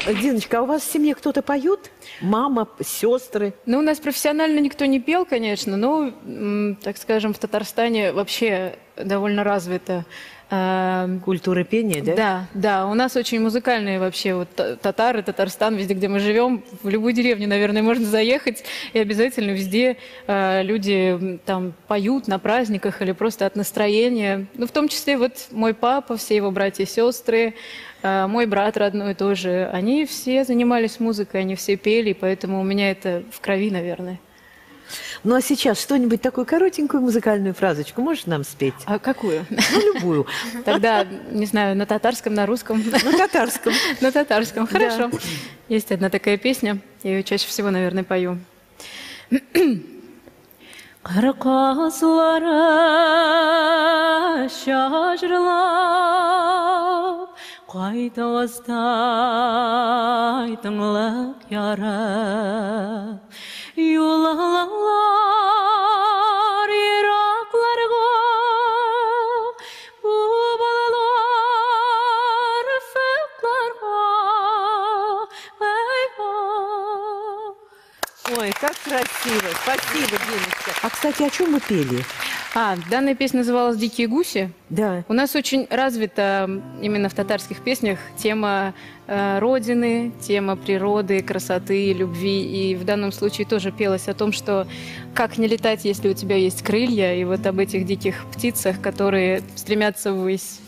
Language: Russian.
Диночка, а у вас в семье кто-то поет? Мама, сестры? Ну, у нас профессионально никто не пел, конечно, но, так скажем, в Татарстане вообще довольно развито. Культура пения, да? Да, да, у нас очень музыкальные вообще вот татары, Татарстан, везде, где мы живем, в любую деревню, наверное, можно заехать, и обязательно везде люди там поют на праздниках или просто от настроения. Ну, в том числе вот мой папа, все его братья и сестры, мой брат родной тоже, они все занимались музыкой, они все пели, поэтому у меня это в крови, наверное. Ну, а сейчас что-нибудь такую коротенькую музыкальную фразочку можешь нам спеть? А какую? Ну, любую. Тогда, не знаю, на татарском, на русском. На татарском. На татарском, хорошо. Есть одна такая песня, я ее чаще всего, наверное, пою. Кыркызлары шажырлап, кайтабыздай тыңлап ярап, юлалар еракларга, бу балалар факларга, Ой, как красиво. Спасибо, Диночка. А, кстати, о чем мы пели? Данная песня называлась «Дикие гуси». Да. У нас очень развита именно в татарских песнях тема родины, тема природы, красоты, любви. И в данном случае тоже пелось о том, что как не летать, если у тебя есть крылья, и вот об этих диких птицах, которые стремятся ввысь.